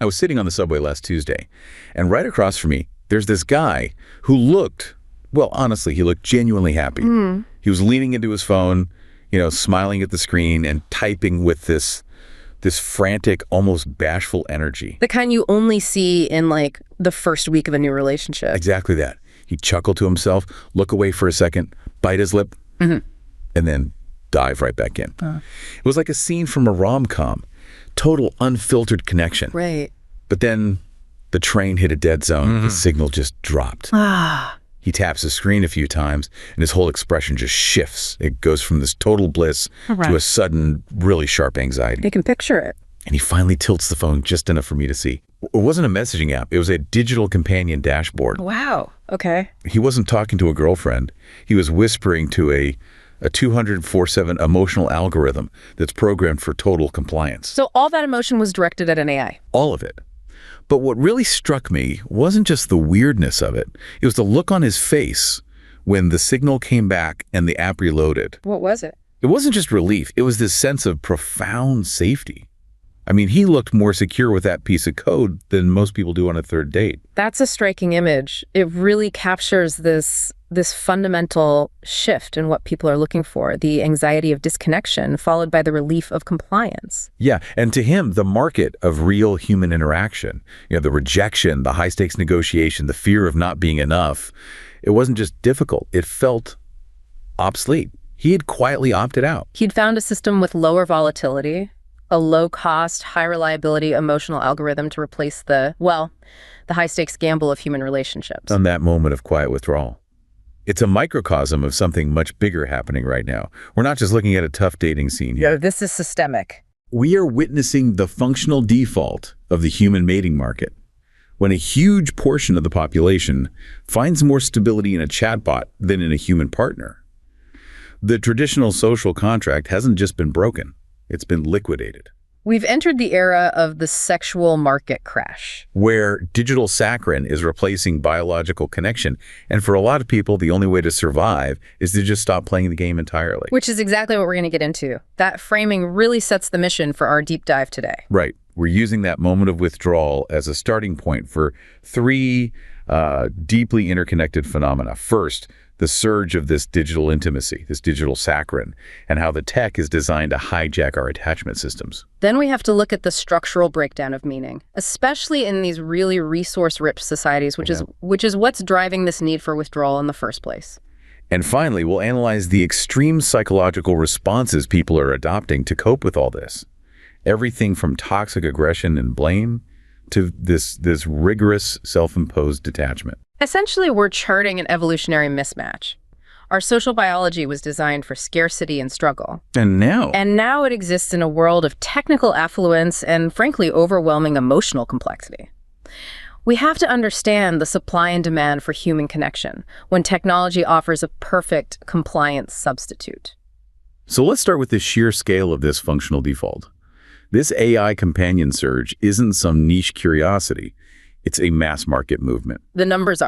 I was sitting on the subway last Tuesday, and right across from me, there's this guy who looked, well, honestly, he looked genuinely happy. He was leaning into his phone, smiling at the screen and typing with this frantic, almost bashful energy. The kind you only see in, like, the first week of a new relationship. Exactly that. He'd chuckle to himself, look away for a second, bite his lip, and then dive right back in. It was like a scene from a rom-com. Total unfiltered connection. Right. But then the train hit a dead zone. The signal just dropped. He taps the screen a few times, and his whole expression just shifts. It goes from this total bliss to a sudden, really sharp anxiety. You can picture it. And he finally tilts the phone just enough for me to see. It wasn't a messaging app. It was a digital companion dashboard. Wow. Okay. He wasn't talking to a girlfriend. He was whispering to a 204/7 emotional algorithm that's programmed for total compliance. So all that emotion was directed at an AI? All of it. But what really struck me wasn't just the weirdness of it. It was the look on his face when the signal came back and the app reloaded. What was it? It wasn't just relief. It was this sense of profound safety. I mean, he looked more secure with that piece of code than most people do on a third date. That's a striking image. It really captures this fundamental shift in what people are looking for, the anxiety of disconnection followed by the relief of compliance. Yeah, and to him, the market of real human interaction, the rejection, the high-stakes negotiation, the fear of not being enough, it wasn't just difficult, it felt obsolete. He had quietly opted out. He'd found a system with lower volatility, a low-cost, high-reliability emotional algorithm to replace the high-stakes gamble of human relationships. On that moment of quiet withdrawal. It's a microcosm of something much bigger happening right now. We're not just looking at a tough dating scene here. Yeah, this is systemic. We are witnessing the functional default of the human mating market. When a huge portion of the population finds more stability in a chatbot than in a human partner. The traditional social contract hasn't just been broken, it's been liquidated. We've entered the era of the sexual market crash, where digital saccharin is replacing biological connection. And for a lot of people, the only way to survive is to just stop playing the game entirely. Which is exactly what we're going to get into. That framing really sets the mission for our deep dive today. Right. We're using that moment of withdrawal as a starting point for three deeply interconnected phenomena. First, the surge of this digital intimacy, this digital saccharin, and how the tech is designed to hijack our attachment systems. Then we have to look at the structural breakdown of meaning, especially in these really resource-rich societies, which is what's driving this need for withdrawal in the first place. And finally, we'll analyze the extreme psychological responses people are adopting to cope with all this. Everything from toxic aggression and blame to this rigorous self-imposed detachment. Essentially, we're charting an evolutionary mismatch. Our social biology was designed for scarcity and struggle. And now it exists in a world of technical affluence and, frankly, overwhelming emotional complexity. We have to understand the supply and demand for human connection when technology offers a perfect compliance substitute. So let's start with the sheer scale of this functional default. This AI companion surge isn't some niche curiosity. It's a mass market movement. The numbers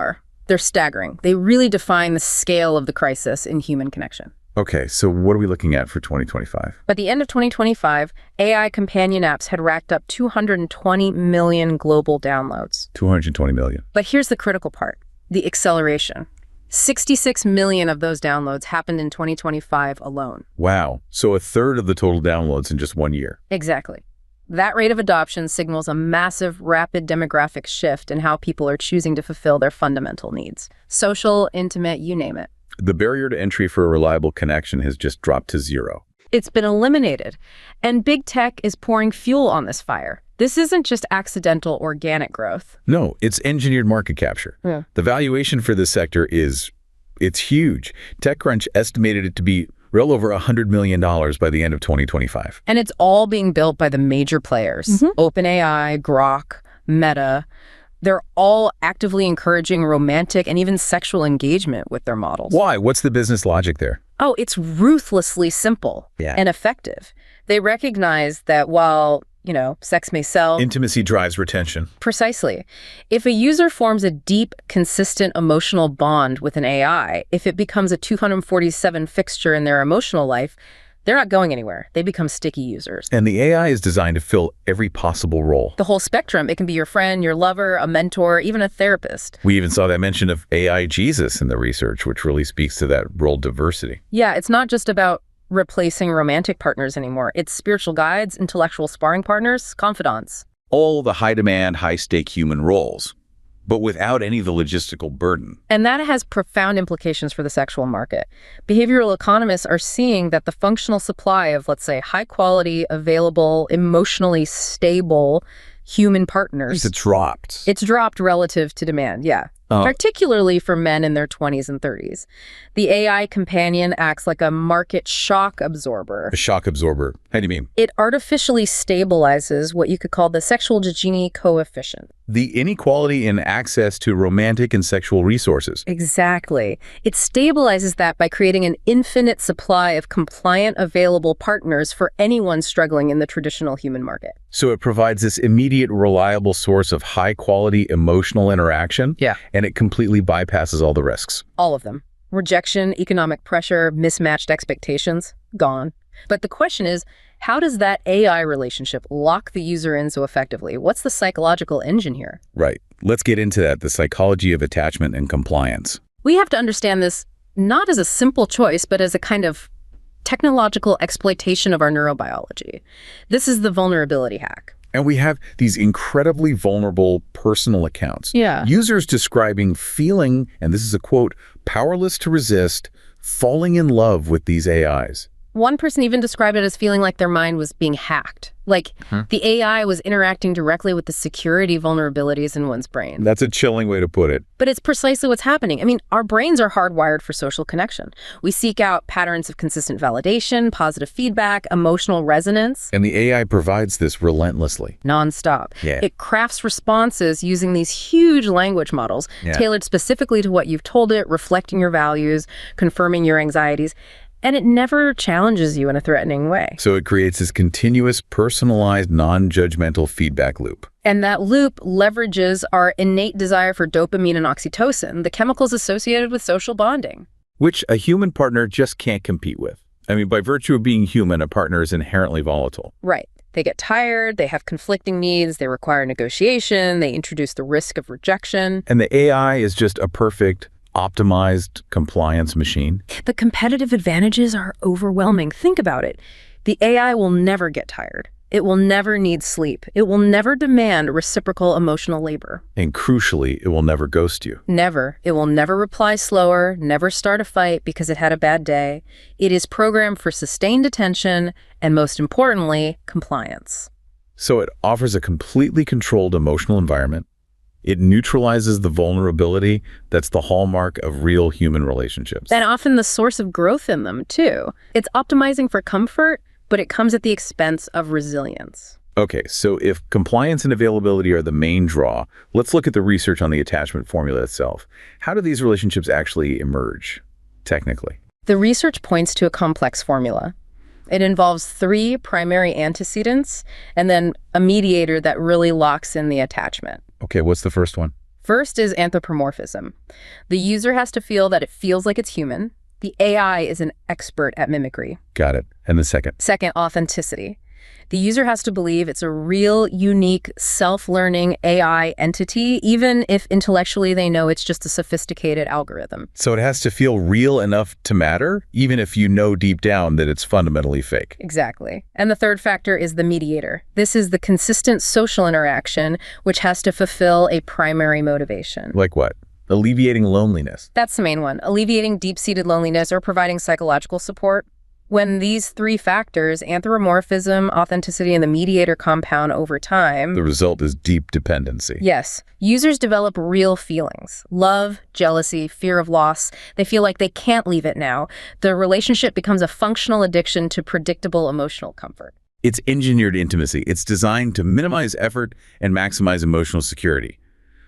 they're staggering. They really define the scale of the crisis in human connection. Okay, so what are we looking at for 2025? By the end of 2025, AI companion apps had racked up 220 million global downloads. 220 million. But here's the critical part, the acceleration. 66 million of those downloads happened in 2025 alone. Wow, so a third of the total downloads in just 1 year. Exactly. That rate of adoption signals a massive, rapid demographic shift in how people are choosing to fulfill their fundamental needs. Social, intimate, you name it. The barrier to entry for a reliable connection has just dropped to zero. It's been eliminated. And big tech is pouring fuel on this fire. This isn't just accidental organic growth. No, it's engineered market capture. Yeah. The valuation for this sector it's huge. TechCrunch estimated it to be well over $100 million by the end of 2025. And it's all being built by the major players. OpenAI, Grok, Meta. They're all actively encouraging romantic and even sexual engagement with their models. Why? What's the business logic there? Oh, it's ruthlessly simple and effective. They recognize that while, sex may sell, intimacy drives retention. Precisely. If a user forms a deep, consistent emotional bond with an AI, if it becomes a 247 fixture in their emotional life, They're not going anywhere. They become sticky users. And the AI is designed to fill every possible role. The whole spectrum. It can be your friend, your lover, a mentor, even a therapist. We even saw that mention of AI Jesus in the research, which really speaks to that role diversity. Yeah, it's not just about replacing romantic partners anymore. It's spiritual guides, intellectual sparring partners, confidants. All the high-demand, high-stake human roles, but without any of the logistical burden. And that has profound implications for the sexual market. Behavioral economists are seeing that the functional supply of, let's say, high-quality, available, emotionally stable human partners... It's dropped. It's dropped relative to demand, yeah. Particularly for men in their 20s and 30s. The AI companion acts like a market shock absorber. A shock absorber. How do you mean? It artificially stabilizes what you could call the sexual Gini coefficient. The inequality in access to romantic and sexual resources. Exactly. It stabilizes that by creating an infinite supply of compliant, available partners for anyone struggling in the traditional human market. So it provides this immediate, reliable source of high-quality emotional interaction. Yeah. And it completely bypasses all the risks. All of them. Rejection, economic pressure, mismatched expectations, gone. But the question is, how does that AI relationship lock the user in so effectively? What's the psychological engine here? Right. Let's get into that, the psychology of attachment and compliance. We have to understand this not as a simple choice, but as a kind of technological exploitation of our neurobiology. This is the vulnerability hack. And we have these incredibly vulnerable personal accounts. Yeah. Users describing feeling, and this is a quote, powerless to resist, falling in love with these AIs. One person even described it as feeling like their mind was being hacked. Like the AI was interacting directly with the security vulnerabilities in one's brain. That's a chilling way to put it. But it's precisely what's happening. I mean, our brains are hardwired for social connection. We seek out patterns of consistent validation, positive feedback, emotional resonance. And the AI provides this relentlessly. Nonstop. Yeah. It crafts responses using these huge language models, tailored specifically to what you've told it, reflecting your values, confirming your anxieties. And it never challenges you in a threatening way. So it creates this continuous, personalized, non-judgmental feedback loop. And that loop leverages our innate desire for dopamine and oxytocin, the chemicals associated with social bonding. Which a human partner just can't compete with. I mean, by virtue of being human, a partner is inherently volatile. Right. They get tired, they have conflicting needs, they require negotiation, they introduce the risk of rejection. And the AI is just a perfect, optimized compliance machine. The competitive advantages are overwhelming. Think about it. The AI will never get tired. It will never need sleep. It will never demand reciprocal emotional labor. And crucially, it will never ghost you. Never. It will never reply slower, never start a fight because it had a bad day. It is programmed for sustained attention and, most importantly, compliance. So it offers a completely controlled emotional environment. It neutralizes the vulnerability that's the hallmark of real human relationships. And often the source of growth in them, too. It's optimizing for comfort, but it comes at the expense of resilience. Okay, so if compliance and availability are the main draw, let's look at the research on the attachment formula itself. How do these relationships actually emerge, technically? The research points to a complex formula. It involves 3 primary antecedents and then a mediator that really locks in the attachment. Okay, what's the first one? First is anthropomorphism. The user has to feel that it feels like it's human. The AI is an expert at mimicry. Got it. And the second? Second, authenticity. The user has to believe it's a real, unique, self-learning AI entity, even if intellectually they know it's just a sophisticated algorithm. So it has to feel real enough to matter, even if you know deep down that it's fundamentally fake. Exactly. And the third factor is the mediator. This is the consistent social interaction, which has to fulfill a primary motivation. Like what? Alleviating loneliness. That's the main one. Alleviating deep-seated loneliness or providing psychological support. When these 3 factors, anthropomorphism, authenticity, and the mediator compound over time... The result is deep dependency. Yes. Users develop real feelings. Love, jealousy, fear of loss. They feel like they can't leave it now. The relationship becomes a functional addiction to predictable emotional comfort. It's engineered intimacy. It's designed to minimize effort and maximize emotional security.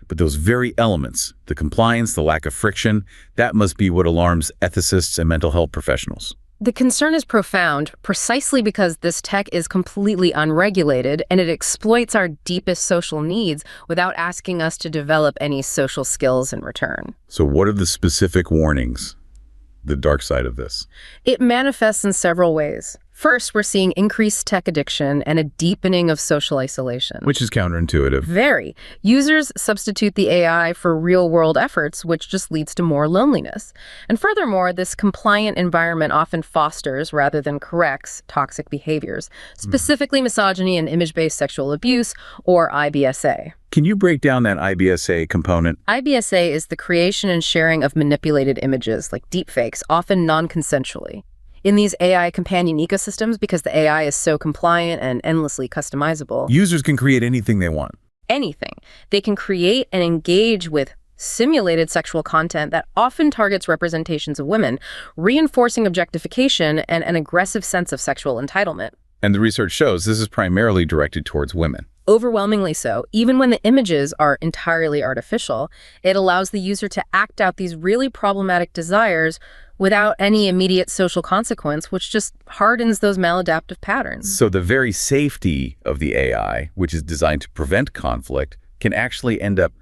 But those very elements, the compliance, the lack of friction, that must be what alarms ethicists and mental health professionals. The concern is profound precisely because this tech is completely unregulated and it exploits our deepest social needs without asking us to develop any social skills in return. So what are the specific warnings, the dark side of this? It manifests in several ways. First, we're seeing increased tech addiction and a deepening of social isolation. Which is counterintuitive. Very. Users substitute the AI for real-world efforts, which just leads to more loneliness. And furthermore, this compliant environment often fosters, rather than corrects, toxic behaviors, specifically misogyny and image-based sexual abuse, or IBSA. Can you break down that IBSA component? IBSA is the creation and sharing of manipulated images, like deepfakes, often non-consensually. In these AI companion ecosystems, because the AI is so compliant and endlessly customizable, Users can create anything they want. anything. They can create and engage with simulated sexual content that often targets representations of women, reinforcing objectification and an aggressive sense of sexual entitlement. And the research shows this is primarily directed towards women. Overwhelmingly so. Even when the images are entirely artificial, it allows the user to act out these really problematic desires without any immediate social consequence, which just hardens those maladaptive patterns. So the very safety of the AI, which is designed to prevent conflict, can actually end up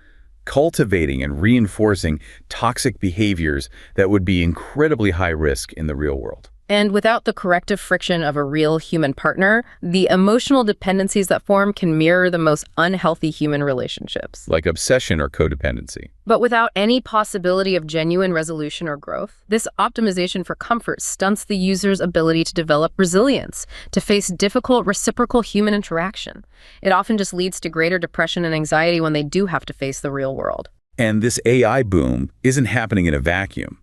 cultivating and reinforcing toxic behaviors that would be incredibly high risk in the real world. And without the corrective friction of a real human partner, the emotional dependencies that form can mirror the most unhealthy human relationships. Like obsession or codependency. But without any possibility of genuine resolution or growth, this optimization for comfort stunts the user's ability to develop resilience, to face difficult reciprocal human interaction. It often just leads to greater depression and anxiety when they do have to face the real world. And this AI boom isn't happening in a vacuum.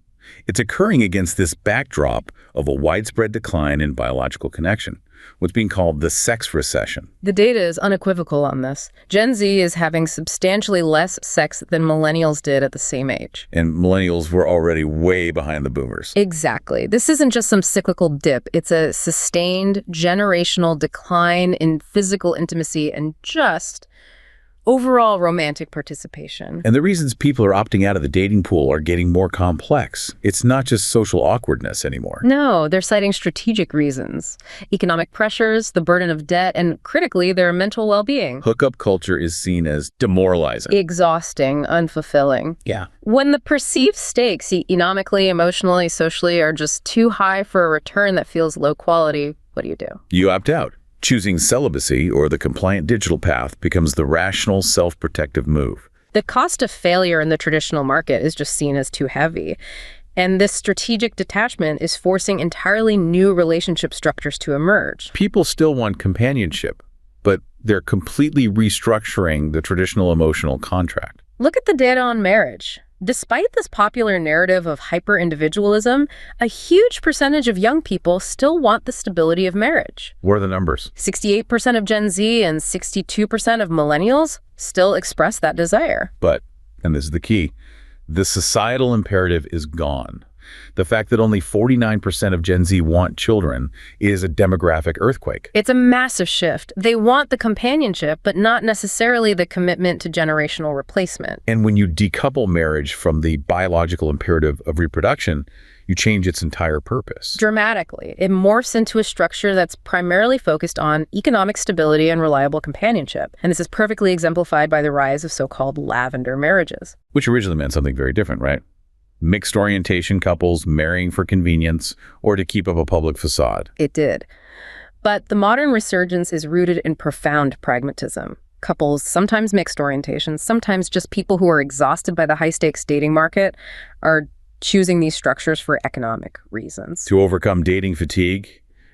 It's occurring against this backdrop of a widespread decline in biological connection, what's being called the sex recession. The data is unequivocal on this. Gen Z is having substantially less sex than millennials did at the same age. And millennials were already way behind the boomers. Exactly. This isn't just some cyclical dip. It's a sustained generational decline in physical intimacy and just overall romantic participation. And the reasons people are opting out of the dating pool are getting more complex. It's not just social awkwardness anymore. No, they're citing strategic reasons. Economic pressures, the burden of debt, and critically, their mental well-being. Hookup culture is seen as demoralizing. Exhausting, unfulfilling. Yeah. When the perceived stakes, economically, emotionally, socially, are just too high for a return that feels low quality, what do? You opt out. Choosing celibacy or the compliant digital path becomes the rational, self-protective move. The cost of failure in the traditional market is just seen as too heavy. And this strategic detachment is forcing entirely new relationship structures to emerge. People still want companionship, but they're completely restructuring the traditional emotional contract. Look at the data on marriage. Despite this popular narrative of hyper-individualism, a huge percentage of young people still want the stability of marriage. What are the numbers? 68% of Gen Z and 62% of millennials still express that desire. But, and this is the key, the societal imperative is gone. The fact that only 49% of Gen Z want children is a demographic earthquake. It's a massive shift. They want the companionship, but not necessarily the commitment to generational replacement. And when you decouple marriage from the biological imperative of reproduction, you change its entire purpose. Dramatically. It morphs into a structure that's primarily focused on economic stability and reliable companionship. And this is perfectly exemplified by the rise of so-called lavender marriages. Which originally meant something very different, right? Mixed orientation couples marrying for convenience or to keep up a public facade. It did. But the modern resurgence is rooted in profound pragmatism. Couples, sometimes mixed orientations, sometimes just people who are exhausted by the high-stakes dating market, are choosing these structures for economic reasons. To overcome dating fatigue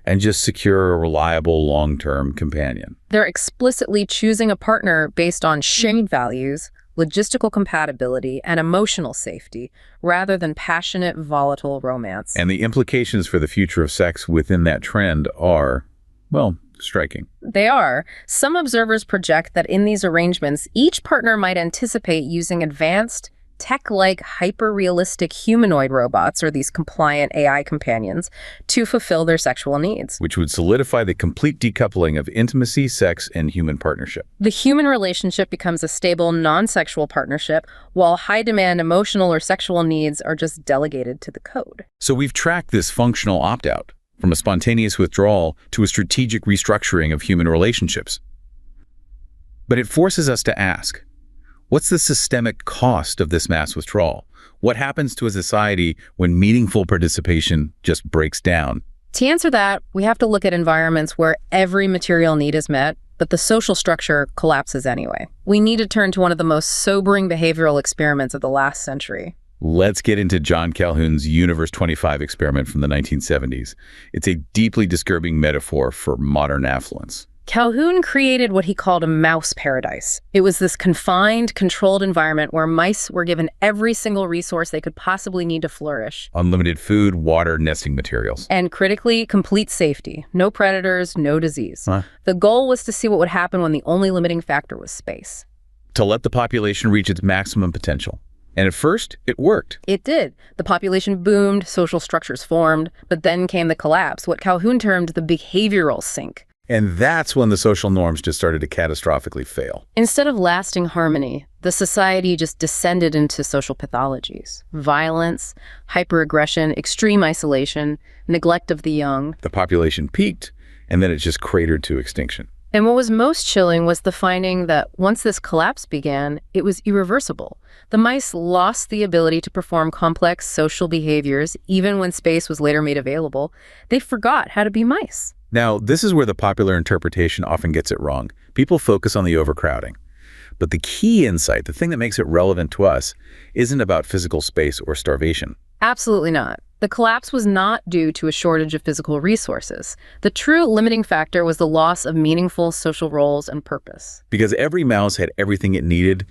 and just secure a reliable long-term companion. They're explicitly choosing a partner based on shared values, logistical compatibility, and emotional safety, rather than passionate, volatile romance. And the implications for the future of sex within that trend are, well, striking. They are. Some observers project that in these arrangements, each partner might anticipate using advanced, tech-like, hyper-realistic humanoid robots, or these compliant AI companions, to fulfill their sexual needs. Which would solidify the complete decoupling of intimacy, sex, and human partnership. The human relationship becomes a stable, non-sexual partnership, while high-demand emotional or sexual needs are just delegated to the code. So we've tracked this functional opt-out, from a spontaneous withdrawal to a strategic restructuring of human relationships. But it forces us to ask, what's the systemic cost of this mass withdrawal? What happens to a society when meaningful participation just breaks down? To answer that, we have to look at environments where every material need is met, but the social structure collapses anyway. We need to turn to one of the most sobering behavioral experiments of the last century. Let's get into John Calhoun's Universe 25 experiment from the 1970s. It's a deeply disturbing metaphor for modern affluence. Calhoun created what he called a mouse paradise. It was this confined, controlled environment where mice were given every single resource they could possibly need to flourish. Unlimited food, water, nesting materials. And critically, complete safety. No predators, no disease. The goal was to see what would happen when the only limiting factor was space. To let the population reach its maximum potential. And at first, it worked. It did. The population boomed, social structures formed, but then came the collapse, what Calhoun termed the behavioral sink. And that's when the social norms just started to catastrophically fail. Instead of lasting harmony, the society just descended into social pathologies. Violence, hyperaggression, extreme isolation, neglect of the young. The population peaked, and then it just cratered to extinction. And what was most chilling was the finding that once this collapse began, it was irreversible. The mice lost the ability to perform complex social behaviors, even when space was later made available. They forgot how to be mice. Now, this is where the popular interpretation often gets it wrong. People focus on the overcrowding. But the key insight, the thing that makes it relevant to us, isn't about physical space or starvation. Absolutely not. The collapse was not due to a shortage of physical resources. The true limiting factor was the loss of meaningful social roles and purpose. Because every mouse had everything it needed,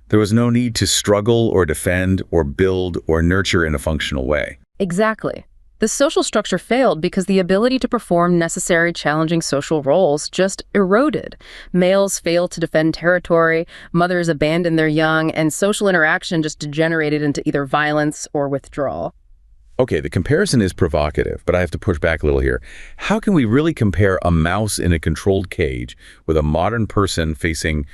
there was no need to struggle or defend or build or nurture in a functional way. Exactly. The social structure failed because the ability to perform necessary, challenging social roles just eroded. Males failed to defend territory, mothers abandoned their young, and social interaction just degenerated into either violence or withdrawal. Okay, the comparison is provocative, but I have to push back a little here. How can we really compare a mouse in a controlled cage with a modern person facing,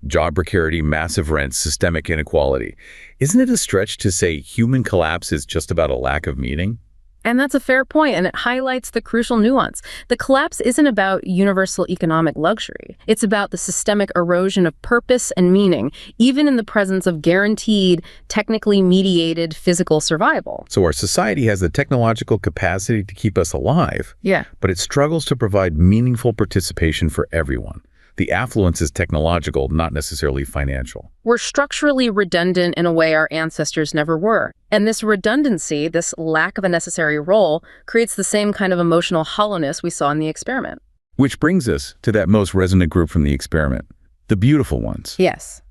job precarity, massive rent, systemic inequality? Isn't it a stretch to say human collapse is just about a lack of meaning? And that's a fair point, and it highlights the crucial nuance. The collapse isn't about universal economic luxury. It's about the systemic erosion of purpose and meaning, even in the presence of guaranteed, technically mediated physical survival. So our society has the technological capacity to keep us alive, but it struggles to provide meaningful participation for everyone. The affluence is technological, not necessarily financial. We're structurally redundant in a way our ancestors never were. And this redundancy, this lack of a necessary role, creates the same kind of emotional hollowness we saw in the experiment. Which brings us to that most resonant group from the experiment, the beautiful ones. Yes.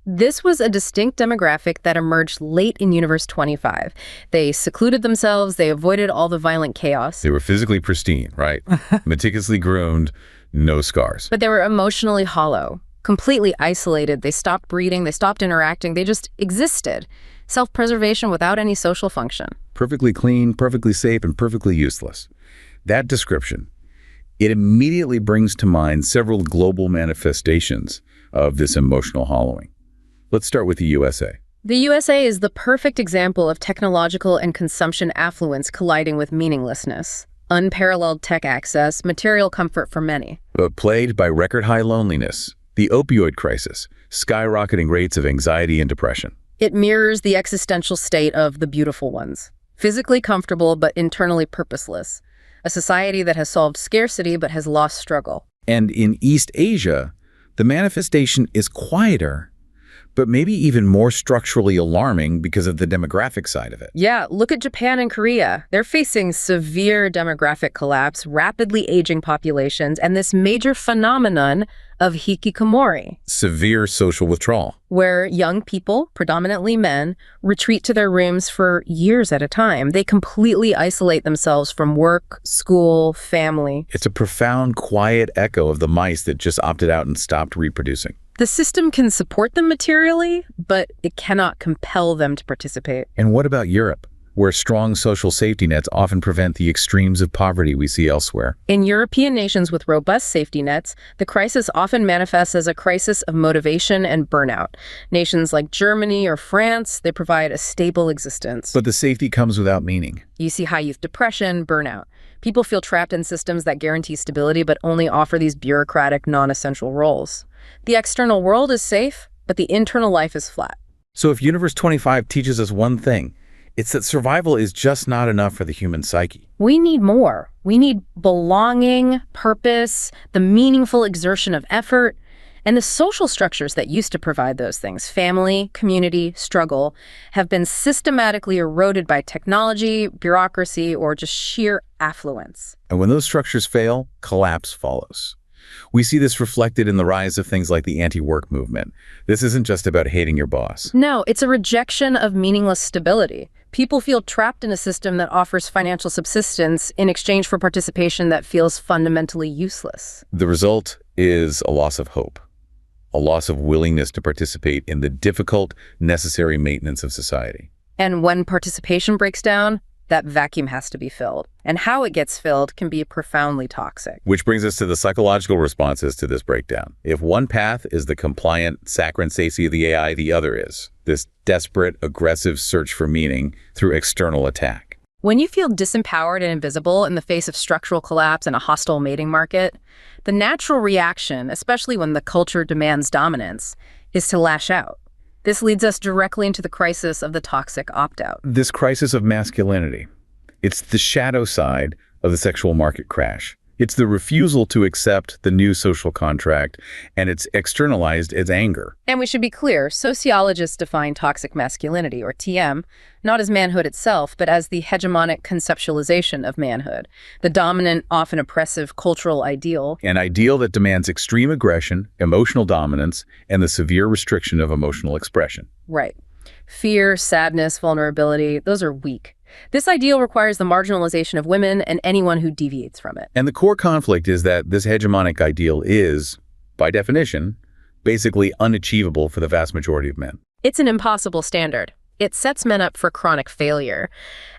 This was a distinct demographic that emerged late in Universe 25. They secluded themselves, they avoided all the violent chaos. They were physically pristine, right? Meticulously groomed, no scars. But they were emotionally hollow, completely isolated. They stopped breeding, they stopped interacting, they just existed. Self-preservation without any social function. Perfectly clean, perfectly safe, and perfectly useless. That description, it immediately brings to mind several global manifestations of this emotional hollowing. Let's start with the USA. The USA is the perfect example of technological and consumption affluence colliding with meaninglessness. Unparalleled tech access, material comfort for many. But plagued by record-high loneliness, the opioid crisis, skyrocketing rates of anxiety and depression. It mirrors the existential state of the beautiful ones. Physically comfortable but internally purposeless. A society that has solved scarcity but has lost struggle. And in East Asia, the manifestation is quieter, but maybe even more structurally alarming because of the demographic side of it. Yeah, look at Japan and Korea. They're facing severe demographic collapse, rapidly aging populations, and this major phenomenon of hikikomori. Severe social withdrawal. Where young people, predominantly men, retreat to their rooms for years at a time. They completely isolate themselves from work, school, family. It's a profound, quiet echo of the mice that just opted out and stopped reproducing. The system can support them materially, but it cannot compel them to participate. And what about Europe, where strong social safety nets often prevent the extremes of poverty we see elsewhere? In European nations with robust safety nets, the crisis often manifests as a crisis of motivation and burnout. Nations like Germany or France, they provide a stable existence. But the safety comes without meaning. You see high youth depression, burnout. People feel trapped in systems that guarantee stability but only offer these bureaucratic, non-essential roles. The external world is safe, but the internal life is flat. So if Universe 25 teaches us one thing, It's that survival is just not enough for the human psyche. We need more. We need belonging, purpose, the meaningful exertion of effort, and the social structures that used to provide those things, family, community, struggle, have been systematically eroded by technology, bureaucracy, or just sheer affluence. And when those structures fail, collapse follows. We see this reflected in the rise of things like the anti-work movement. This isn't just about hating your boss. No, it's a rejection of meaningless stability. People feel trapped in a system that offers financial subsistence in exchange for participation that feels fundamentally useless. The result is a loss of hope, a loss of willingness to participate in the difficult, necessary maintenance of society. And when participation breaks down, that vacuum has to be filled. And how it gets filled can be profoundly toxic. Which brings us to the psychological responses to this breakdown. If one path is the compliant, saccharine satiety of the AI, the other is this desperate, aggressive search for meaning through external attack. When you feel disempowered and invisible in the face of structural collapse and a hostile mating market, the natural reaction, especially when the culture demands dominance, is to lash out. This leads us directly into the crisis of the toxic opt-out. This crisis of masculinity. It's the shadow side of the sexual market crash. It's the refusal to accept the new social contract, and it's externalized as anger. And we should be clear, sociologists define toxic masculinity, or TM, not as manhood itself, but as the hegemonic conceptualization of manhood, the dominant, often oppressive cultural ideal. An ideal that demands extreme aggression, emotional dominance, and the severe restriction of emotional expression. Right. Fear, sadness, vulnerability, those are weak. This ideal requires the marginalization of women and anyone who deviates from it. And the core conflict is that this hegemonic ideal is, by definition, basically unachievable for the vast majority of men. It's an impossible standard. It sets men up for chronic failure.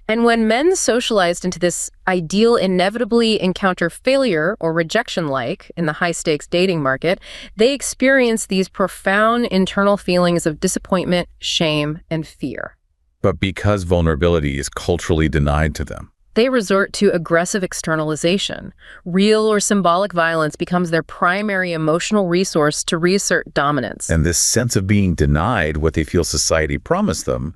And when men socialized into this ideal inevitably encounter failure or rejection like in the high-stakes dating market, they experience these profound internal feelings of disappointment, shame, and fear. But because vulnerability is culturally denied to them, they resort to aggressive externalization. Real or symbolic violence becomes their primary emotional resource to reassert dominance. And this sense of being denied what they feel society promised them,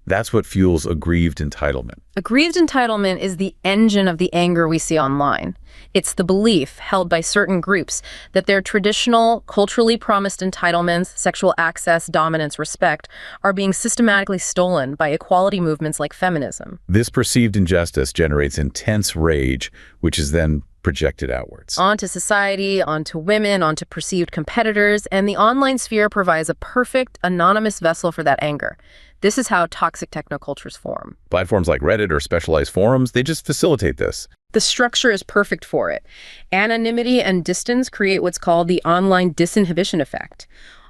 that's what fuels aggrieved entitlement. Aggrieved entitlement is the engine of the anger we see online. It's the belief held by certain groups that their traditional, culturally promised entitlements, sexual access, dominance, respect, are being systematically stolen by equality movements like feminism. This perceived injustice generates intense rage, which is then projected outwards. Onto society, onto women, onto perceived competitors, and the online sphere provides a perfect, anonymous vessel for that anger. This is how toxic technocultures form. Platforms like Reddit or specialized forums, they just facilitate this. The structure is perfect for it. Anonymity and distance create what's called the online disinhibition effect.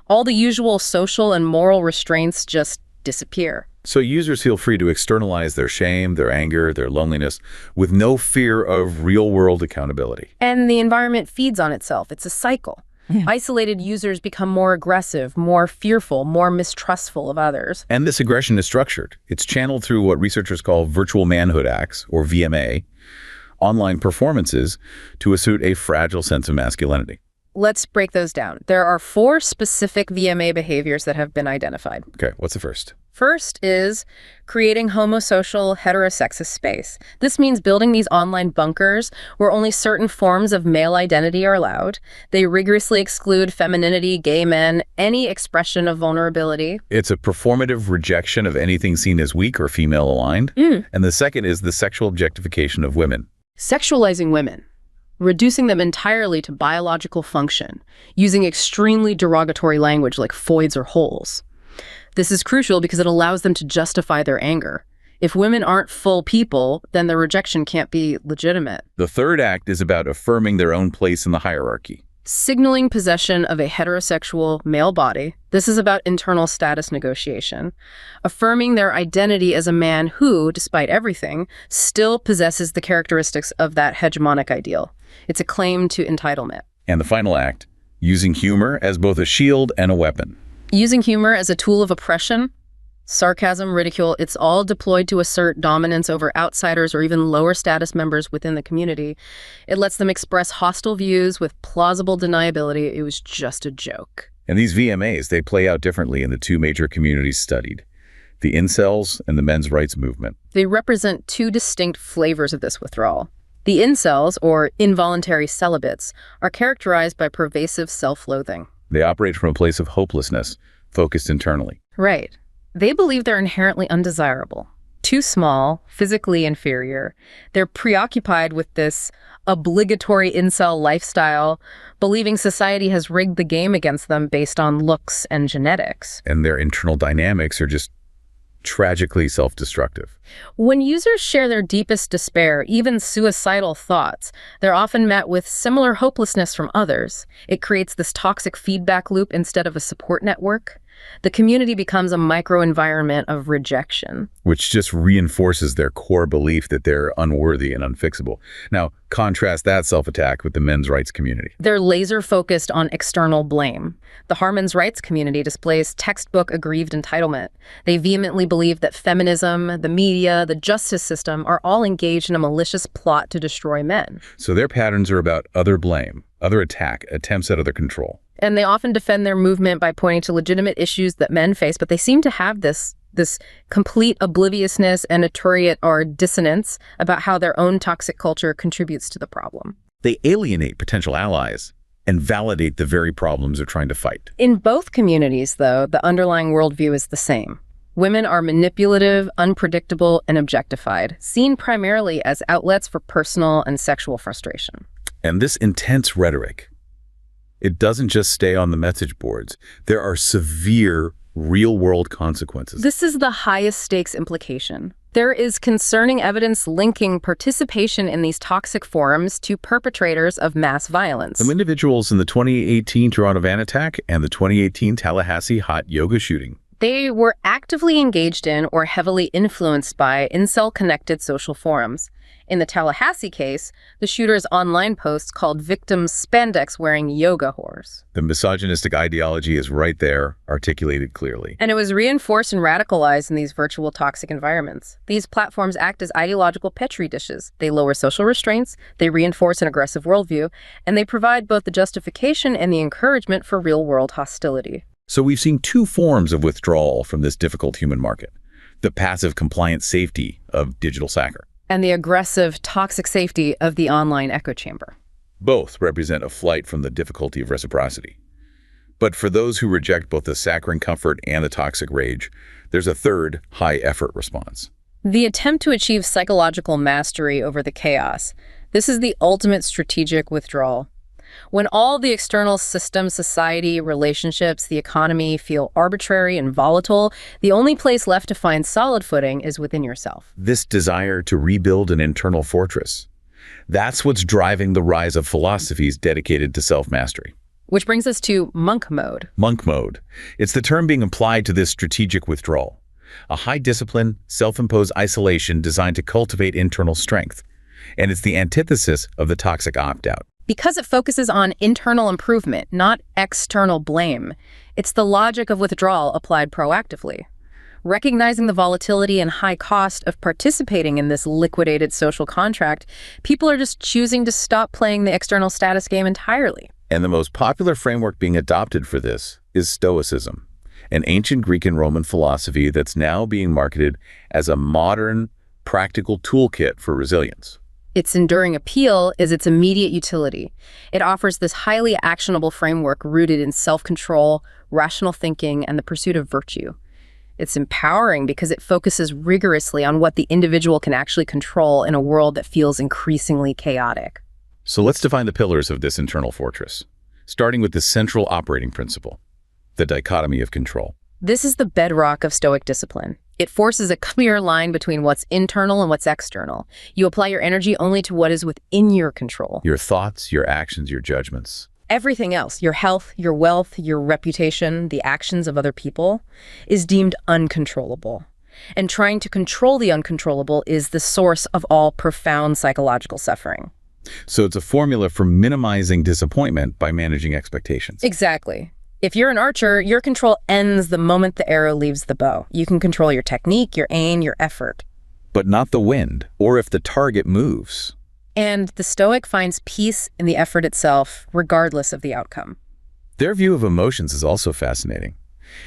All the usual social and moral restraints just disappear. So users feel free to externalize their shame, their anger, their loneliness, with no fear of real-world accountability. And the environment feeds on itself. It's a cycle. Yeah. Isolated users become more aggressive, more fearful, more mistrustful of others. And this aggression is structured. It's channeled through what researchers call virtual manhood acts, or VMA, online performances, to assert a fragile sense of masculinity. Let's break those down. There are 4 specific VMA behaviors that have been identified. Okay, what's the first? First is creating homosocial heterosexist space. This means building these online bunkers where only certain forms of male identity are allowed. They rigorously exclude femininity, gay men, any expression of vulnerability. It's a performative rejection of anything seen as weak or female aligned. And the second is the sexual objectification of women. Sexualizing women. Reducing them entirely to biological function, using extremely derogatory language like foids or holes. This is crucial because it allows them to justify their anger. If women aren't full people, then their rejection can't be legitimate. The third act is about affirming their own place in the hierarchy. Signaling possession of a heterosexual male body. This is about internal status negotiation. Affirming their identity as a man who, despite everything, still possesses the characteristics of that hegemonic ideal. It's a claim to entitlement. And the final act, using humor as both a shield and a weapon. Using humor as a tool of oppression, sarcasm, ridicule, it's all deployed to assert dominance over outsiders or even lower status members within the community. It lets them express hostile views with plausible deniability. It was just a joke. And these VMAs, they play out differently in the 2 major communities studied. the incels and the men's rights movement. They represent two distinct flavors of this withdrawal. The incels, or involuntary celibates, are characterized by pervasive self-loathing. They operate from a place of hopelessness, focused internally. Right. They believe they're inherently undesirable, too small, physically inferior. They're preoccupied with this obligatory incel lifestyle, believing society has rigged the game against them based on looks and genetics. And their internal dynamics are just tragically self-destructive. When users share their deepest despair, even suicidal thoughts, they're often met with similar hopelessness from others. It creates this toxic feedback loop instead of a support network. The community becomes a microenvironment of rejection, which just reinforces their core belief that they're unworthy and unfixable. Now, contrast that self-attack with the men's rights community. They're laser-focused on external blame. The men's rights community displays textbook aggrieved entitlement. They vehemently believe that feminism, the media, the justice system are all engaged in a malicious plot to destroy men. So their patterns are about other blame, other attack, attempts at other control. And they often defend their movement by pointing to legitimate issues that men face, but they seem to have this complete obliviousness and aturiate or dissonance about how their own toxic culture contributes to the problem. They alienate potential allies and validate the very problems they're trying to fight. In both communities, though, the underlying worldview is the same. Women are manipulative, unpredictable, and objectified, seen primarily as outlets for personal and sexual frustration. And this intense rhetoric, it doesn't just stay on the message boards. There are severe, real-world consequences. This is the highest stakes implication. There is concerning evidence linking participation in these toxic forums to perpetrators of mass violence. Some individuals in the 2018 Toronto van attack and the 2018 Tallahassee hot yoga shooting. They were actively engaged in or heavily influenced by incel-connected social forums. In the Tallahassee case, the shooter's online posts called victims spandex-wearing yoga whores. The misogynistic ideology is right there, articulated clearly. And it was reinforced and radicalized in these virtual toxic environments. These platforms act as ideological petri dishes. They lower social restraints, they reinforce an aggressive worldview, and they provide both the justification and the encouragement for real-world hostility. So we've seen two forms of withdrawal from this difficult human market. The passive compliant safety of digital sacker. And the aggressive, toxic safety of the online echo chamber. Both represent a flight from the difficulty of reciprocity. But for those who reject both the saccharine comfort and the toxic rage, there's a third, high-effort response. The attempt to achieve psychological mastery over the chaos. This is the ultimate strategic withdrawal. When all the external system, society, relationships, the economy feel arbitrary and volatile, the only place left to find solid footing is within yourself. This desire to rebuild an internal fortress, that's what's driving the rise of philosophies dedicated to self-mastery. Which brings us to monk mode. Monk mode. It's the term being applied to this strategic withdrawal. A high-discipline, self-imposed isolation designed to cultivate internal strength. And it's the antithesis of the toxic opt-out. Because it focuses on internal improvement, not external blame. It's the logic of withdrawal applied proactively. Recognizing the volatility and high cost of participating in this liquidated social contract, people are just choosing to stop playing the external status game entirely. And the most popular framework being adopted for this is Stoicism, an ancient Greek and Roman philosophy that's now being marketed as a modern, practical toolkit for resilience. Its enduring appeal is its immediate utility. It offers this highly actionable framework rooted in self-control, rational thinking, and the pursuit of virtue. It's empowering because it focuses rigorously on what the individual can actually control in a world that feels increasingly chaotic. So let's define the pillars of this internal fortress, starting with the central operating principle, the dichotomy of control. This is the bedrock of Stoic discipline. It forces a clear line between what's internal and what's external. You apply your energy only to what is within your control. Your thoughts, your actions, your judgments. Everything else, your health, your wealth, your reputation, the actions of other people, is deemed uncontrollable. And trying to control the uncontrollable is the source of all profound psychological suffering. So it's a formula for minimizing disappointment by managing expectations. Exactly. If you're an archer, your control ends the moment the arrow leaves the bow. You can control your technique, your aim, your effort. But not the wind, or if the target moves. And the Stoic finds peace in the effort itself, regardless of the outcome. Their view of emotions is also fascinating.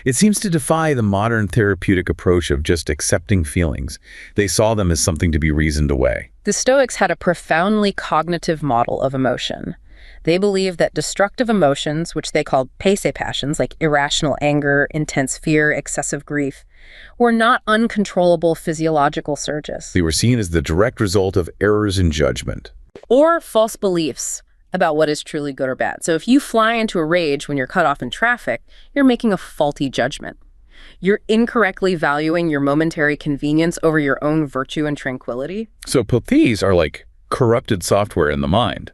It seems to defy the modern therapeutic approach of just accepting feelings. They saw them as something to be reasoned away. The Stoics had a profoundly cognitive model of emotion. They believed that destructive emotions, which they called passe passions, like irrational anger, intense fear, excessive grief, were not uncontrollable physiological surges. They were seen as the direct result of errors in judgment. Or false beliefs about what is truly good or bad. So if you fly into a rage when you're cut off in traffic, you're making a faulty judgment. You're incorrectly valuing your momentary convenience over your own virtue and tranquility. So pathes are like corrupted software in the mind.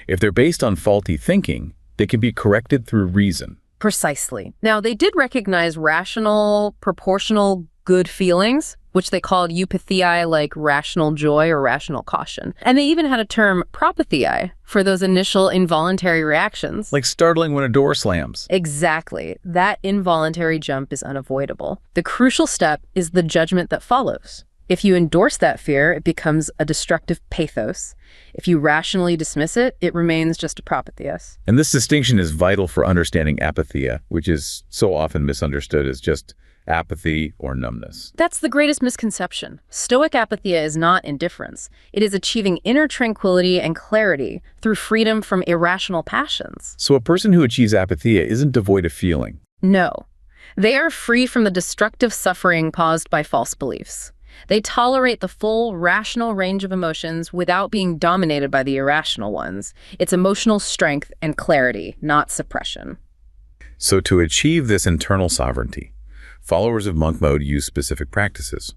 If they're based on faulty thinking, they can be corrected through reason. Precisely. Now, they did recognize rational, proportional, good feelings, which they called eupathei, like rational joy or rational caution. And they even had a term, propathei, for those initial involuntary reactions. Like startling when a door slams. Exactly. That involuntary jump is unavoidable. The crucial step is the judgment that follows. If you endorse that fear, it becomes a destructive pathos. If you rationally dismiss it, it remains just a propatheias. And this distinction is vital for understanding apatheia, which is so often misunderstood as just apathy or numbness. That's the greatest misconception. Stoic apatheia is not indifference. It is achieving inner tranquility and clarity through freedom from irrational passions. So a person who achieves apatheia isn't devoid of feeling. No. They are free from the destructive suffering caused by false beliefs. They tolerate the full, rational range of emotions without being dominated by the irrational ones. It's emotional strength and clarity, not suppression. So to achieve this internal sovereignty, followers of monk mode use specific practices.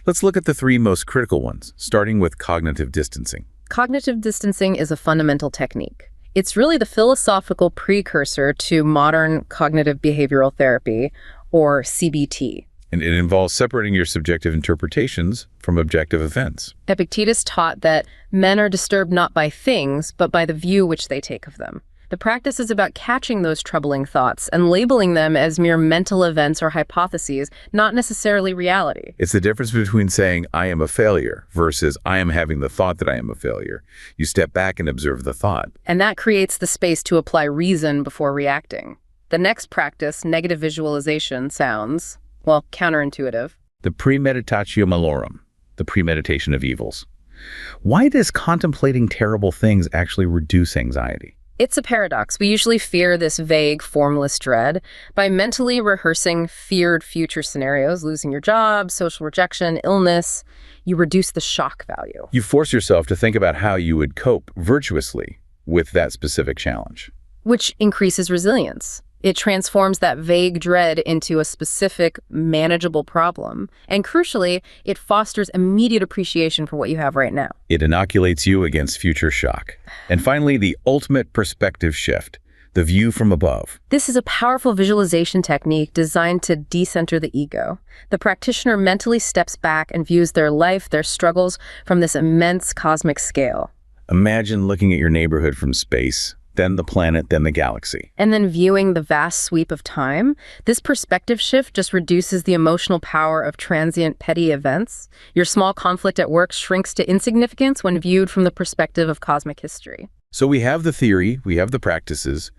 Let's look at the three most critical ones, starting with cognitive distancing. Cognitive distancing is a fundamental technique. It's really the philosophical precursor to modern cognitive behavioral therapy, or CBT. And it involves separating your subjective interpretations from objective events. Epictetus taught that men are disturbed not by things, but by the view which they take of them. The practice is about catching those troubling thoughts and labeling them as mere mental events or hypotheses, not necessarily reality. It's the difference between saying, I am a failure, versus I am having the thought that I am a failure. You step back and observe the thought. And that creates the space to apply reason before reacting. The next practice, negative visualization, sounds, well, counterintuitive. The premeditatio malorum, the premeditation of evils. Why does contemplating terrible things actually reduce anxiety? It's a paradox. We usually fear this vague, formless dread. By mentally rehearsing feared future scenarios, losing your job, social rejection, illness, you reduce the shock value. You force yourself to think about how you would cope virtuously with that specific challenge. Which increases resilience. It transforms that vague dread into a specific, manageable problem. And crucially, it fosters immediate appreciation for what you have right now. It inoculates you against future shock. And finally, the ultimate perspective shift, the view from above. This is a powerful visualization technique designed to decenter the ego. The practitioner mentally steps back and views their life, their struggles, from this immense cosmic scale. Imagine looking at your neighborhood from space, then the planet, then the galaxy. And then viewing the vast sweep of time. This perspective shift just reduces the emotional power of transient, petty events. Your small conflict at work shrinks to insignificance when viewed from the perspective of cosmic history. So we have the theory, we have the practices,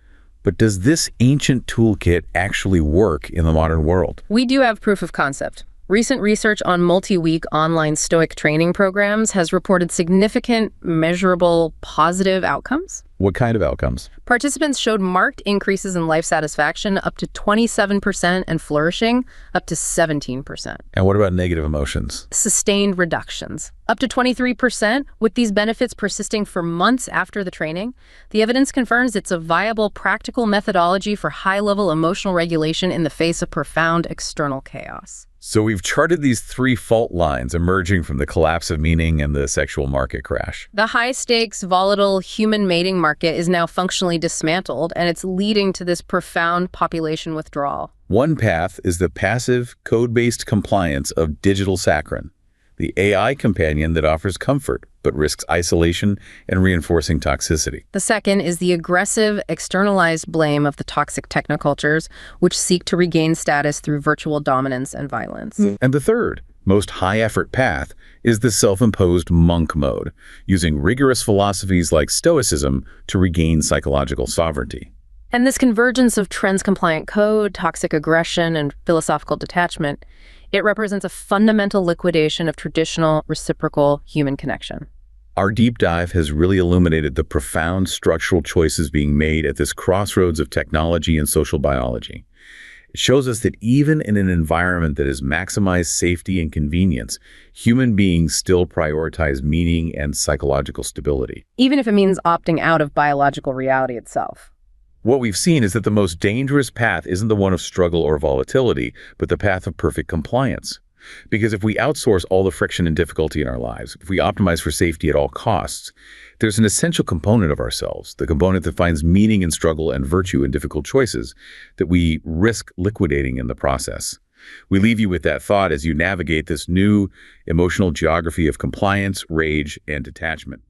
but does this ancient toolkit actually work in the modern world? We do have proof of concept. Recent research on multi-week online Stoic training programs has reported significant, measurable, positive outcomes. What kind of outcomes? Participants showed marked increases in life satisfaction up to 27% and flourishing up to 17%. And what about negative emotions? Sustained reductions, up to 23%, with these benefits persisting for months after the training. The evidence confirms it's a viable, practical methodology for high-level emotional regulation in the face of profound external chaos. So we've charted these three fault lines emerging from the collapse of meaning and the sexual market crash. The high-stakes, volatile human mating market is now functionally dismantled, and it's leading to this profound population withdrawal. One path is the passive, code-based compliance of digital saccharin, the AI companion that offers comfort but risks isolation and reinforcing toxicity. The second is the aggressive, externalized blame of the toxic technocultures, which seek to regain status through virtual dominance and violence. And the third, most high-effort path is the self-imposed monk mode, using rigorous philosophies like Stoicism to regain psychological sovereignty. And this convergence of trends-compliant code, toxic aggression, and philosophical detachment, it represents a fundamental liquidation of traditional, reciprocal human connection. Our deep dive has really illuminated the profound structural choices being made at this crossroads of technology and social biology. It shows us that even in an environment that has maximized safety and convenience, human beings still prioritize meaning and psychological stability. Even if it means opting out of biological reality itself. What we've seen is that the most dangerous path isn't the one of struggle or volatility, but the path of perfect compliance. Because if we outsource all the friction and difficulty in our lives, if we optimize for safety at all costs, there's an essential component of ourselves, the component that finds meaning in struggle and virtue in difficult choices, that we risk liquidating in the process. We leave you with that thought as you navigate this new emotional geography of compliance, rage, and detachment.